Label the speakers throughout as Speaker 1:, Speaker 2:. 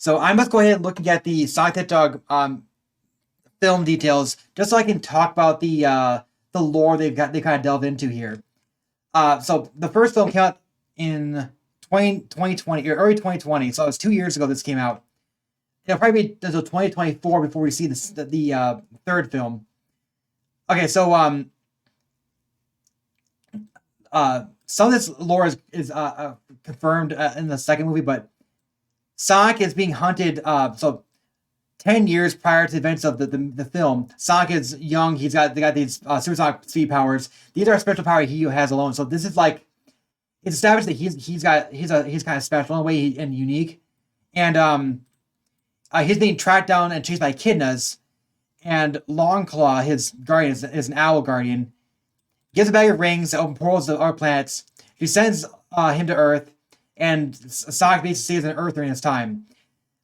Speaker 1: So I must go ahead and look at the Sonic the Hedgehog film details just so I can talk about the lore they kind of delve into here. So the first film came out in 2020 or early 2020, so it was 2 years ago this came out. It'll probably be until 2024 before we see the third film. Okay, so some of this lore is confirmed in the second movie, but Sonic is being hunted. So 10 years prior to the events of the film, Sonic is young. They got these supersonic speed powers. These are a special power he has alone. So this is like it's established that he's kind of special in a way and unique, and he's being tracked down and chased by echidnas, and Longclaw, his guardian, is an owl guardian. Gives a bag of rings that open portals to other planets. She sends him to Earth, and Sonic basically saves an Earth during his time.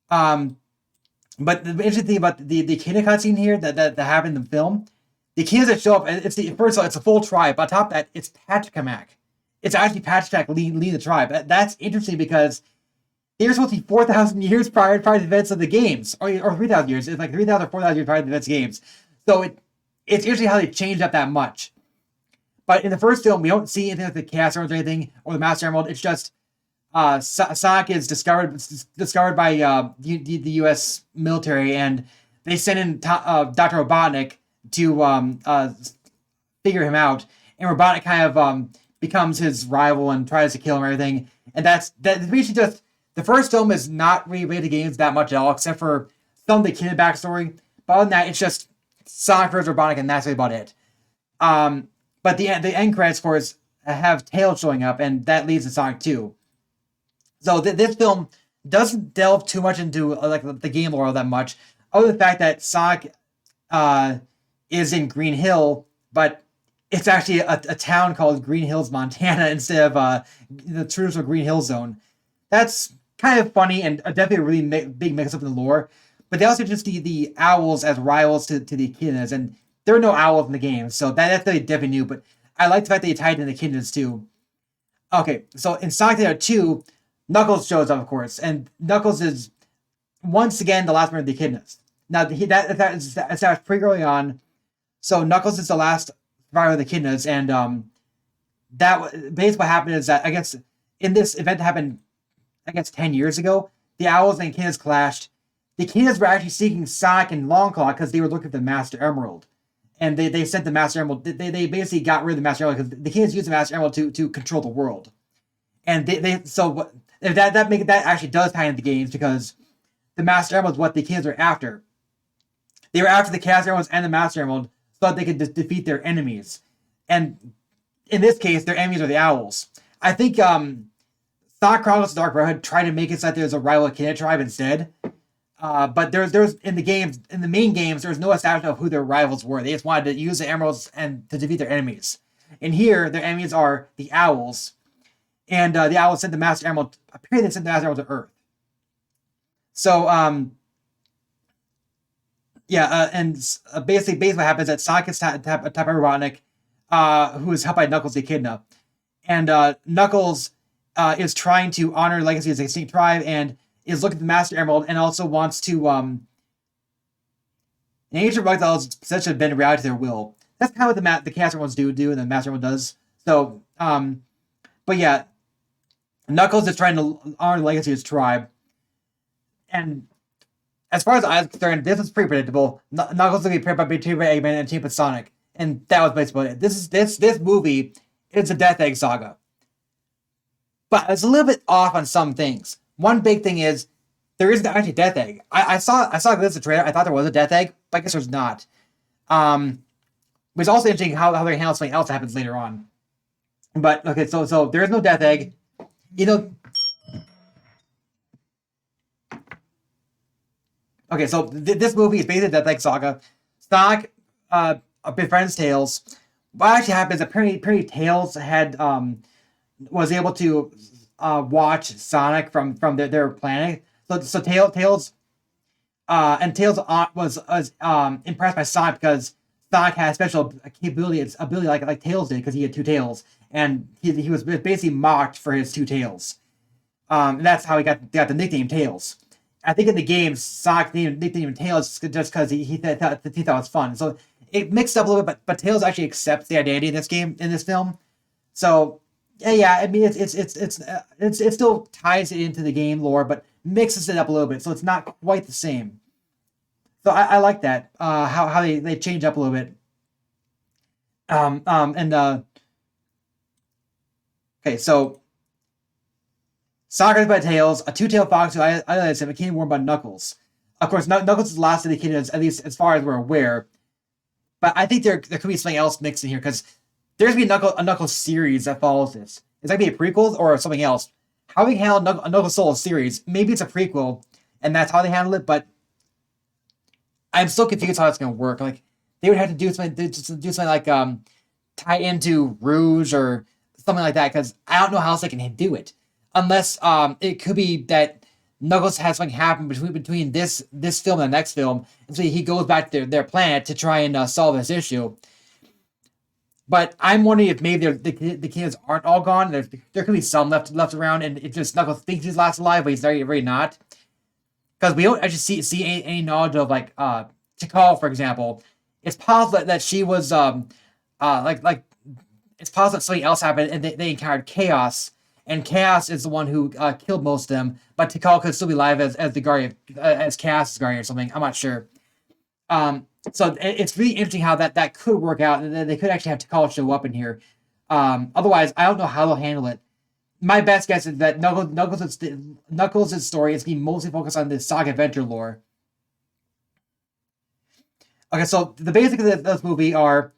Speaker 1: But the interesting thing about the echidna cutscene here that happened in the film, the echidnas that show up, first of all, it's a full tribe. On top of that, it's Patchkamak. It's actually Patchkamak leading the tribe. That's interesting because they were supposed to be 4,000 years prior to the events of the games, or 3,000 years. It's like 3,000 or 4,000 years prior to the events of the games. So it's interesting how they changed up that much. But in the first film, we don't see anything like the Chaos Emeralds or anything, or the Master Emerald. It's just Sonic is discovered by the U.S. military, and they send in Dr. Robotnik to figure him out. And Robotnik kind of becomes his rival and tries to kill him and everything. And that's basically just the first film is not really related to games that much at all, except for some of the kid backstory. But other than that, it's just Sonic versus Robotnik, and that's really about it. But the end credits, of course, have Tails showing up, and that leads to Sonic 2. So this film doesn't delve too much into like the game lore that much, other than the fact that Sonic is in Green Hill, but it's actually a town called Green Hills, Montana, instead of the traditional Green Hill Zone. That's kind of funny and definitely a really big mix-up in the lore. But they also just the owls as rivals to the echidnas, and there are no owls in the game, so that's definitely new. But I like the fact that you tied in the echidnas too. Okay, so in Sonic the Hedgehog 2, Knuckles shows up, of course, and Knuckles is once again the last member of the echidnas. Now that is established pretty early on, so Knuckles is the last survivor of the echidnas, and that basically what happened is that I guess in this event that happened, I guess 10 years ago, the owls and echidnas clashed. The echidnas were actually seeking Sonic and Longclaw because they were looking for the Master Emerald. And they sent the Master Emerald. They basically got rid of the Master Emerald because the echidnas used the Master Emerald to control the world. And that actually does tie into the games because the Master Emerald is what the echidnas are after. They were after the Chaos Emeralds and the Master Emerald so that they could defeat their enemies. And in this case, their enemies are the owls. I think Sonic Chronicles Dark Brotherhood tried to make it so that there's a rival echidna tribe instead. But there's in the main games, there's no establishment of who their rivals were. They just wanted to use the emeralds and to defeat their enemies. And here, their enemies are the owls, and the owls sent the Master Emerald. Apparently, they sent the Master Emerald to Earth. So basically what happens is that Sonic gets attacked by Robotnik, who is helped by Knuckles the Echidna, and Knuckles is trying to honor the legacy of the extinct tribe and is looking at the Master Emerald and also wants to in ancient reptiles essentially bend reality to their will. That's kind of what the Chaos Emeralds do and the Master Emerald does. So but yeah, Knuckles is trying to honor the legacy of his tribe. And as far as I was concerned, this was pretty predictable. Knuckles would be paired by Eggman and team with Sonic, and that was basically it. This movie is a Death Egg Saga, but it's a little bit off on some things. One big thing is there isn't actually a Death Egg. I saw this a trailer. I thought there was a Death Egg, but I guess there's not. But it's also interesting how they handle something else that happens later on. But okay, so there is no Death Egg. You know. Okay, so this movie is basically a Death Egg Saga. Sonic befriends Tails. What actually happens? Apparently Tails had was able to watch Sonic from their planet. So Tails and Tails' aunt was impressed by Sonic because Sonic had a special ability like Tails did because he had two tails, and he was basically mocked for his two tails. And that's how he got the nickname Tails. I think in the game, Sonic nicknamed him Tails just because he thought it was fun. So it mixed up a little bit, but Tails actually accepts the identity in this game, in this film. So yeah, I mean it still ties it into the game lore, but mixes it up a little bit, so it's not quite the same. So I like that, how they change up a little bit. And okay, so Soccer by Tails, a two-tailed fox who idolizes him, became warned by Knuckles. Of course, Knuckles is the last of the kingdoms, at least as far as we're aware. But I think there could be something else mixed in here, because there's going to be a Knuckles series that follows this. It's going to be a prequel or something else. How they handle a Knuckles Solo series, maybe it's a prequel, and that's how they handle it, but I'm still confused how it's going to work. Like, they would have to do something like tie into Rouge or something like that, because I don't know how else they can do it. Unless it could be that Knuckles has something happen between this film and the next film, and so he goes back to their planet to try and solve this issue. But I'm wondering if maybe the kids aren't all gone. There could be some left around, and it just Knuckles thinks he's last alive, but he's very not. Because we don't actually see any knowledge of like Tikal, for example. It's possible that she was like it's possible that something else happened and they encountered Chaos. And Chaos is the one who killed most of them, but Tikal could still be alive as the guardian, as Chaos' guardian or something. I'm not sure. So it's really interesting how that could work out, and they could actually have Tikal show up in here. Otherwise, I don't know how they'll handle it. My best guess is that Knuckles' story is being mostly focused on the Saga Adventure lore. Okay, so the basics of this movie are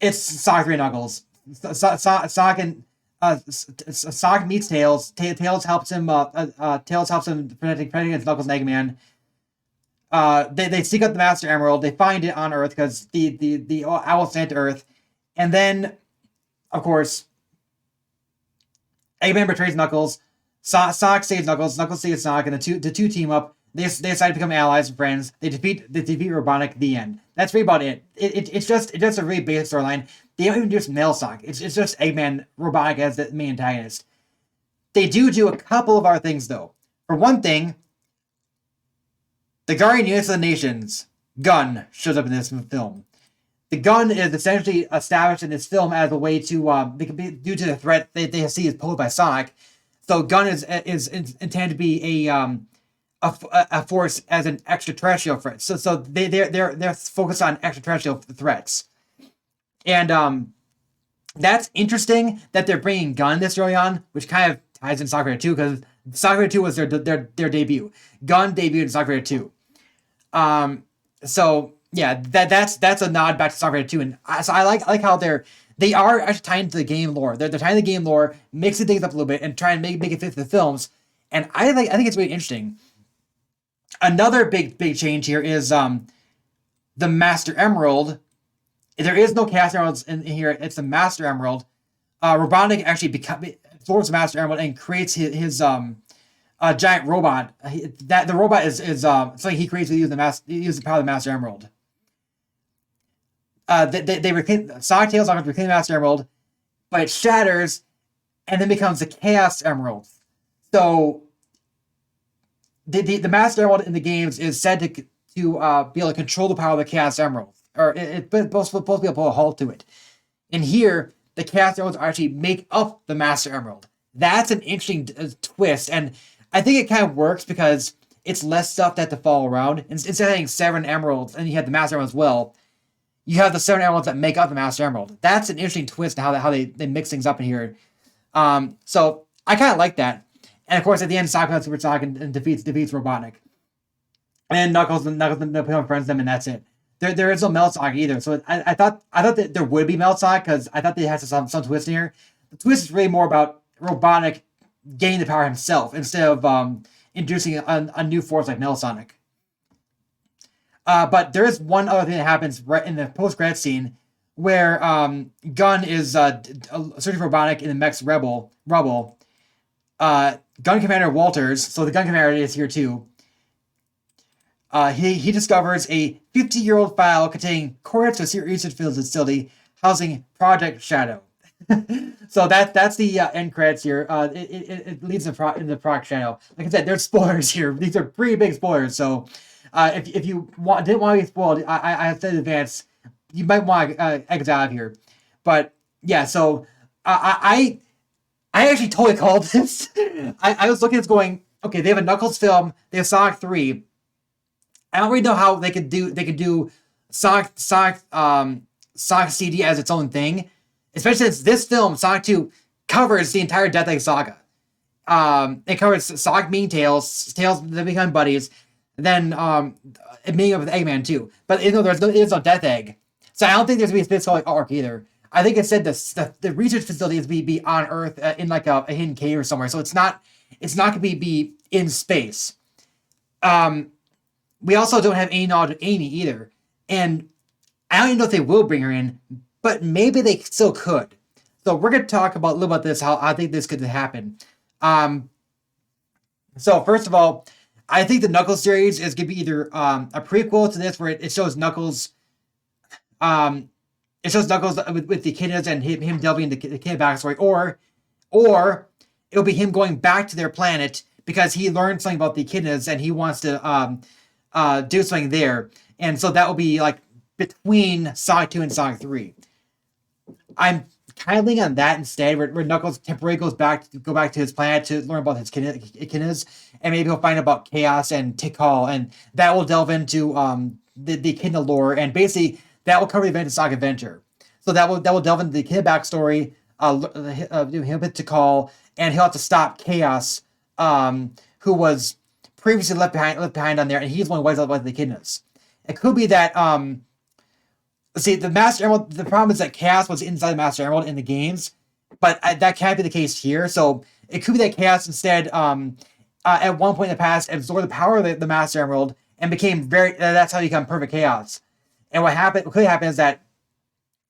Speaker 1: it's Sonic 3 Knuckles. Sonic meets Tails. Tails helps him. Tails helps him protecting against Knuckles and Eggman. They seek out the Master Emerald. They find it on Earth because the owl sent to Earth, and then, of course, Eggman betrays Knuckles. Sonic saves Knuckles. Knuckles saves Sonic, and the two team up. They decide to become allies and friends. They defeat Robotnik. The end. That's really about it. It's just a really basic storyline. They don't even do Metal Sonic. It's just Eggman, Robotnik as the main antagonist. They do a couple of other things though. For one thing, the Guardian Units of the Nations gun shows up in this film. The gun is essentially established in this film as a way to due to the threat they see as posed by Sonic. So gun is intended to be a force as an extraterrestrial threat. So they're focused on extraterrestrial threats, and that's interesting that they're bringing Gun this early on, which kind of ties in Soccer 2 because Soccer 2 was their debut. Gun debuted in Soccer 2. So yeah, that's a nod back to Soccer 2, and so I like how they are actually tying into the game lore. They're tying the game lore, mixing things up a little bit, and trying to make it fit for the films. And I think it's really interesting. Another big change here is the Master Emerald. There is no Chaos Emeralds in here. It's the Master Emerald. Robotnik actually absorbs the Master Emerald and creates his giant robot. The robot is something he creates to use the power of the Master Emerald. They reclaim Sonic Tails reclaim the Master Emerald, but it shatters and then becomes the Chaos Emerald. So the Master Emerald in the games is said to be able to control the power of the Chaos Emerald, or it's supposed to be able to put a halt to it. And here, the Chaos Emeralds actually make up the Master Emerald. That's an interesting twist, and I think it kind of works because it's less stuff that to follow around. Instead of having 7 emeralds, and you have the Master Emerald as well, you have the 7 emeralds that make up the Master Emerald. That's an interesting twist in how they mix things up in here. So I kind of like that. And of course, at the end, Sonic becomes Super Sonic and defeats Robotnik. And Knuckles friends them, and that's it. There is no Metal Sonic either. So I thought that there would be Metal Sonic because I thought they had some twist in here. The twist is really more about Robotnik gaining the power himself instead of introducing a new force like Metal Sonic. But there is one other thing that happens right in the post-credit scene where Gun is searching for Robotnik in the mech's rubble. Gun Commander Walters, so the Gun Commander is here too. He discovers a 50-year-old file containing coordinates to a secret research facility housing Project Shadow. So that's the end credits here. It leads in the product channel. Like I said, there's spoilers here. These are pretty big spoilers. So if you didn't want to be spoiled, I said in advance, you might want to exit out of here. But yeah, so I actually totally called this. I was looking at this going, okay, they have a Knuckles film, they have Sonic 3. I don't really know how they could do Sonic CD as its own thing, especially since this film, Sonic 2, covers the entire Death Egg saga. It covers Sonic meeting Tails that become buddies, then meeting up with Eggman too. But there's no Death Egg, so I don't think there's gonna be a physical arc either. I think it said the research facility is be on Earth in like a hidden cave or somewhere, so it's not gonna be in space. We also don't have any knowledge of Amy either, and I don't even know if they will bring her in, but maybe they still could. So we're going to talk about a little about this, how I think this could happen. So first of all, I think the Knuckles series is going to be either a prequel to this, where it shows Knuckles, with the echidnas and him delving into the echidna backstory, or it'll be him going back to their planet because he learned something about the echidnas and he wants to do something there, and so that will be like between Sonic 2 and Sonic 3. I'm kind of leaning on that instead, where Knuckles temporarily go back to his planet to learn about his echidnas, and maybe he'll find about Chaos and Tikal, and that will delve into the echidna lore, and basically that will cover the event of Sonic Adventure. So that will delve into the echidna backstory, him with Tikal, and he'll have to stop Chaos, who was previously left behind on there, and he's the one who wipes out the echidnas. It could be that see, the Master Emerald, the problem is that Chaos was inside the Master Emerald in the games, but that can't be the case here. So it could be that Chaos instead, at one point in the past, absorbed the power of the Master Emerald and became that's how he became perfect Chaos. And what could happen is that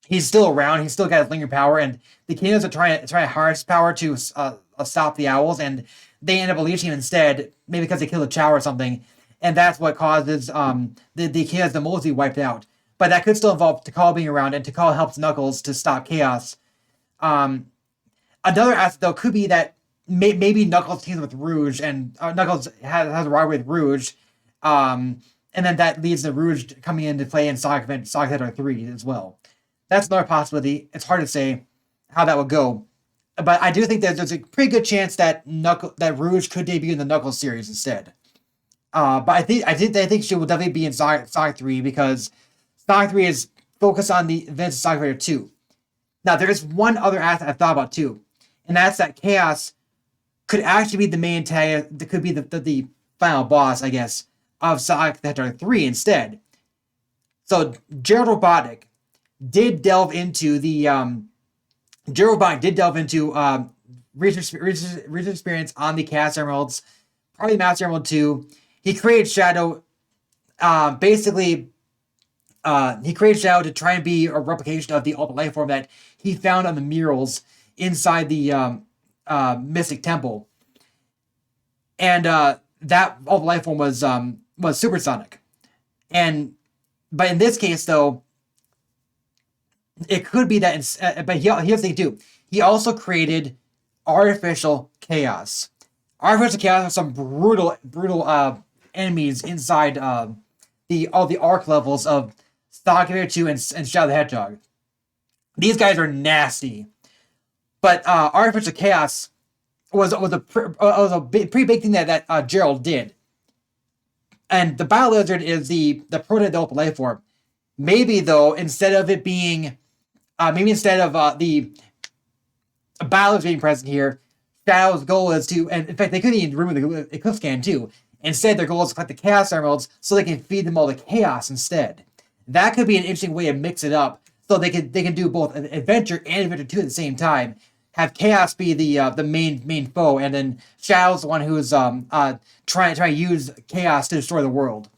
Speaker 1: he's still around, he's still got his lingering power, and the Kingdoms are trying to harness power to stop the owls, and they end up unleashing him instead, maybe because they killed a Chow or something, and that's what causes the Kingdoms to mostly wiped out. But that could still involve Tikal being around, and Tikal helps Knuckles to stop Chaos. Another aspect, though, could be that maybe Knuckles teams with Rouge, and Knuckles has a rivalry with Rouge, and then that leads to Rouge coming into play in Sonic Adventure 3 as well. That's another possibility. It's hard to say how that would go. But I do think that there's a pretty good chance that Rouge could debut in the Knuckles series instead. But I think she will definitely be in Sonic 3, because Sonic 3 is focused on the events of Sonic Adventure 2. Now, there is one other aspect I've thought about too, and that's that Chaos could actually be the main antagonist, that could be the final boss, I guess, of Sonic Adventure 3 instead. So, Gerald Robotnik did delve into research experience on the Chaos Emeralds, probably Master Emerald 2. He created Shadow, he created Shadow to try and be a replication of the ultimate life form that he found on the murals inside the Mystic Temple. And that ultimate life form was supersonic. But in this case, though, it could be that. But here's the thing too. He also created artificial chaos. Artificial chaos are some brutal enemies inside all the arc levels of Sonic Adventure 2 and Shadow the Hedgehog. These guys are nasty. But artificial chaos was a pretty big thing that Gerald did. And the Bio Lizard is the prototype life form. Maybe though, instead of the Bio Lizard being present here, Shadow's goal is to, and in fact they could even remove the Eclipse Cannon too. Instead, their goal is to collect the Chaos Emeralds so they can feed them all the chaos instead. That could be an interesting way to mix it up, so they can do both Adventure and Adventure 2 at the same time. Have Chaos be the main foe, and then Shadow's the one who's trying to use Chaos to destroy the world.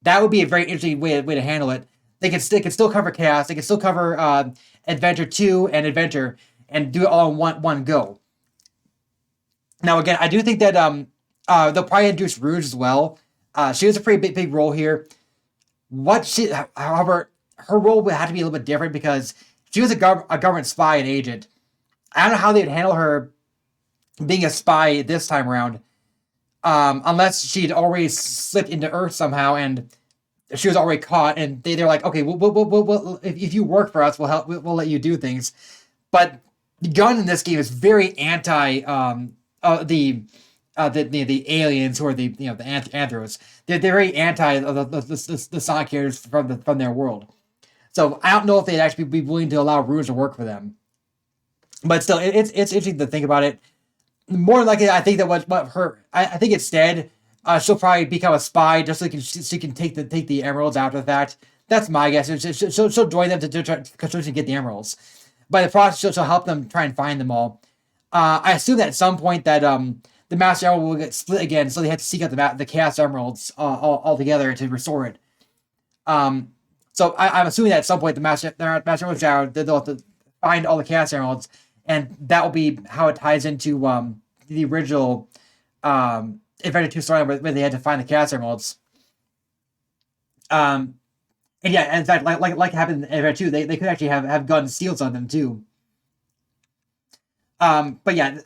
Speaker 1: That would be a very interesting way to handle it. They can still cover Chaos. They can still cover Adventure 2 and Adventure, and do it all in one go. Now again, I do think that they'll probably introduce Rouge as well. She has a pretty big role here. However, her role would have to be a little bit different because she was a government spy and agent. I don't know how they'd handle her being a spy this time around, unless she'd already slipped into Earth somehow and she was already caught, and they're like, okay, if you work for us, we'll help. We'll let you do things. But the gun in this game is very anti the aliens who are the Anthros. They're very anti the Sonic characters from their world. So I don't know if they'd actually be willing to allow Rouge to work for them. But still, it's interesting to think about it. More likely, I think that what her, I think instead, she'll probably become a spy just so she can take the emeralds after the fact. That's my guess. She'll join them to try because she can get the emeralds. By the process, she'll help them try and find them all. I assume that at some point that the Master Emerald will get split again, so they have to seek out the Chaos Emeralds all together to restore it. So I'm assuming that at some point the Master Emerald Shadow, they'll have to find all the Chaos Emeralds, and that will be how it ties into the original Adventure 2 story where they had to find the Chaos Emeralds. And yeah, in fact, like happened in Adventure 2, they could actually have gun seals on them too. But yeah,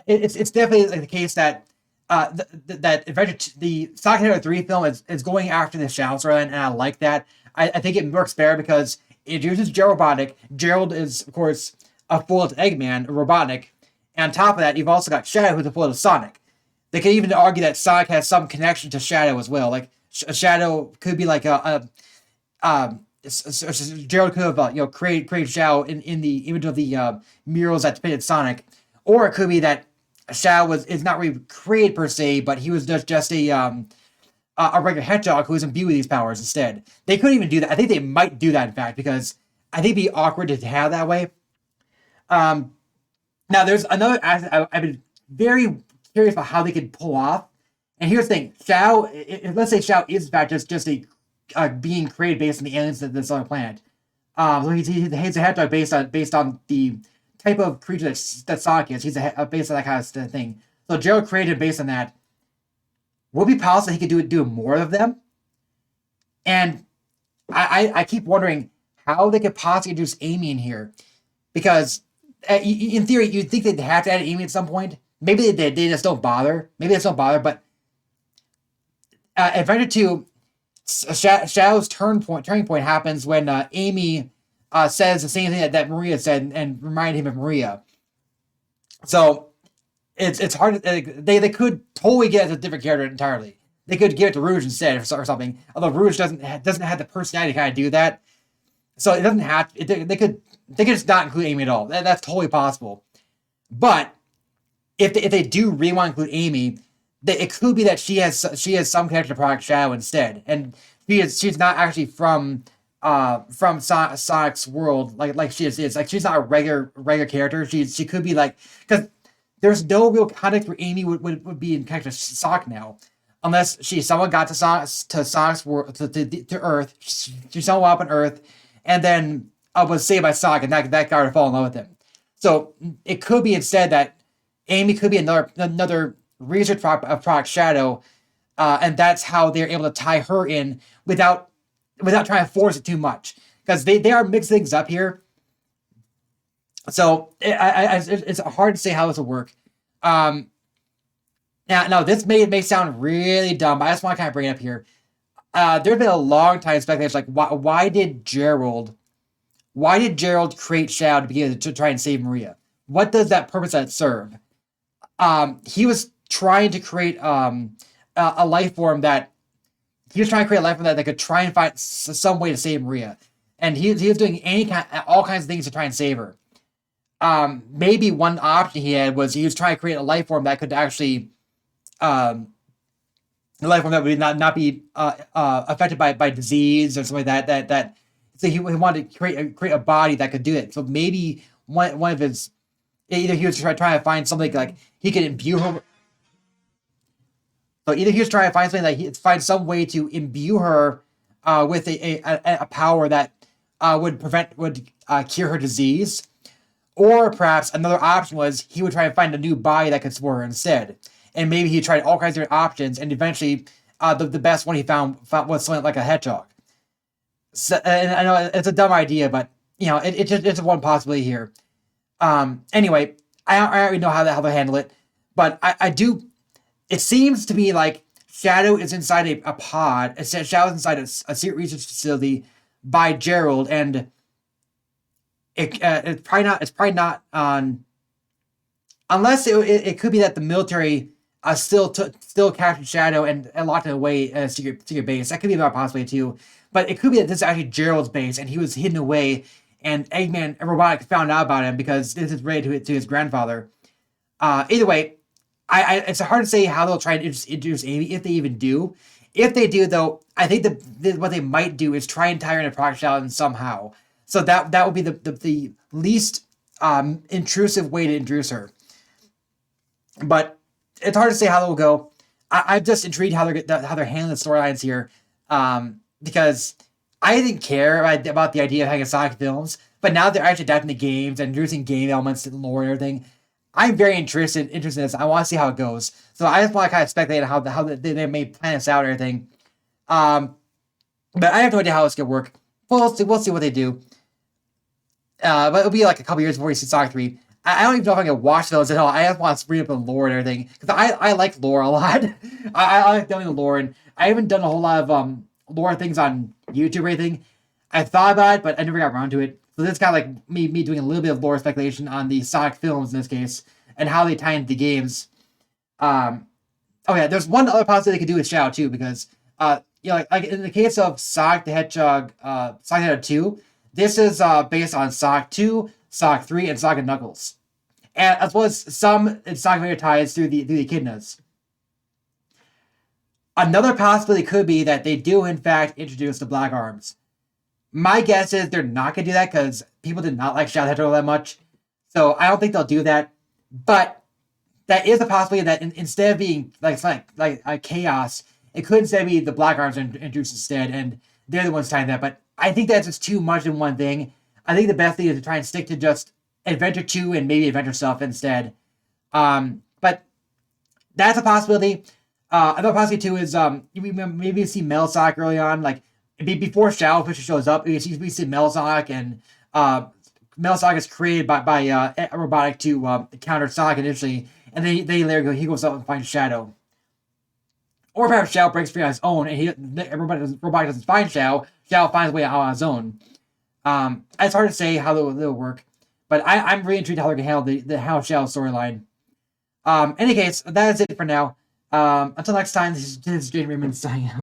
Speaker 1: it's definitely the case that that Adventure the Sonic Adventure 3 film is going after the Shadow storyline, and I like that. I think it works better because it uses Gerald Robotnik. Gerald is, of course, a full-to Eggman, a Robotnik. And on top of that, you've also got Shadow, who's a full-to Sonic. They could even argue that Sonic has some connection to Shadow as well. Like, Shadow could be like Gerald could have created Shadow in the image of the murals that depicted Sonic, or it could be that Shadow is not really created per se, but he was just a regular Hedgehog who was imbued with these powers instead. They couldn't even do that. I think they might do that in fact because I think it'd be awkward to have that way. Now there's another aspect I've been very curious about how they could pull off. And here's the thing: Shadow. Let's say Shadow is in fact just a being created based on the aliens that's on the planet. So he's a Hedgehog based on the type of creature that Sonic is. He's based on that kind of thing. So Gerald created him based on that. Would it be possible he could do more of them? And I keep wondering how they could possibly introduce Amy in here, because in theory you'd think they'd have to add Amy at some point. Maybe they just don't bother. But Adventure 2, Shadow's turning point happens when Amy says the same thing that Maria said and reminded him of Maria. So it's hard. They could totally get it as a different character entirely. They could give it to Rouge instead or something. Although Rouge doesn't have the personality to kind of do that, so it doesn't have. They could just not include Amy at all. That's totally possible. But if they do really want to include Amy, it could be that she has some connection to Project Shadow instead, and she's not actually from Sonic's world like she is. Like, she's not a regular character. She could be like, because there's no real context where Amy would be in connection to Sonic now, unless someone got to Sonic's world to Earth. She somehow up on Earth, and then was saved by Sonic, and that got her to fall in love with him. So it could be instead that Amy could be another research of Project Shadow, and that's how they're able to tie her in without trying to force it too much, because they are mixing things up here. So it's hard to say how this will work. Now this may sound really dumb, but I just want to kind of bring it up here. There's been a long time speculation, like why did Gerald create Shadow to begin to try and save Maria? What does that purpose that serve? He was trying to create a life form that could try and find some way to save Maria, and he was doing all kinds of things to try and save her. Maybe one option he had was he was trying to create a life form that could actually, a life form that would not be affected by disease or something like that. So he wanted to create a body that could do it. So maybe one of his, either he was trying to find something like he could imbue her. So either he was trying to find something like find some way to imbue her with a power that would cure her disease. Or perhaps another option was he would try to find a new body that could support her instead. And maybe he tried all kinds of different options, and eventually the best one he found was something like a hedgehog. So, and I know it's a dumb idea, but it's one possibility here. Anyway, I already know how they handle it, but I do. It seems to me like Shadow is inside a pod. Shadow's inside a secret research facility by Gerald, and it's probably not. It's probably not on. Unless it could be that the military still captured Shadow and locked him away at a secret base. That could be about possibly too. But it could be that this is actually Gerald's base and he was hidden away, and Eggman and Robotic found out about him because this is related to his grandfather. Either way, it's hard to say how they'll try to introduce Amy, if they even do. If they do, though, I think what they might do is try and tie her into Project Shadow somehow. So that would be the least intrusive way to introduce her. But it's hard to say how they'll go. I'm just intrigued how they're handling the storylines here, because I didn't care about the idea of having Sonic films, but now they're actually adapting the games and introducing game elements to the lore and everything. I'm very interested in this. I want to see how it goes. So I just want to kind of speculate how they may plan this out and everything. But I have no idea how it's gonna work. We'll see what they do. But it'll be like a couple years before you see Sonic 3. I don't even know if I can watch those at all. I just want to read up on lore and everything, because I like lore a lot. I like doing the lore, and I haven't done a whole lot of lore things on YouTube or anything. I thought about it, but I never got around to it. So this is kind of like me doing a little bit of lore speculation on the Sonic films in this case, and how they tie into the games. Oh yeah, there's one other possibility they could do with Shadow too, because like in the case of Sonic the Hedgehog, Sonic the Hedgehog 2, this is based on Sonic 2, Sonic 3, and Sonic and Knuckles, and as well as some Sonic Adventure ties through the echidnas. Another possibility could be that they do in fact introduce the Black Arms. My guess is they're not going to do that because people did not like Shadow the Hedgehog that much, so I don't think they'll do that. But that is a possibility that instead of being like a chaos, it could instead be the Black Arms introduced instead, and they're the ones tying that. But I think that's just too much in one thing. I think the best thing is to try and stick to just Adventure 2 and maybe Adventure stuff instead. But that's a possibility. Another possibility too is maybe see Metal Sonic early on, like before Shadow officially shows up. We see Metal Sonic, and Metal Sonic is created by Robotic to counter Sonic initially, and then he goes out and finds Shadow. Or perhaps Shadow breaks free on his own, and Robotic doesn't find Shadow. Shadow finds a way out on his own. It's hard to say how they'll work, but I'm really intrigued how they're going to handle the How Shadow storyline. In any case, that is it for now. Until next time, this is JaidynReiman signing out.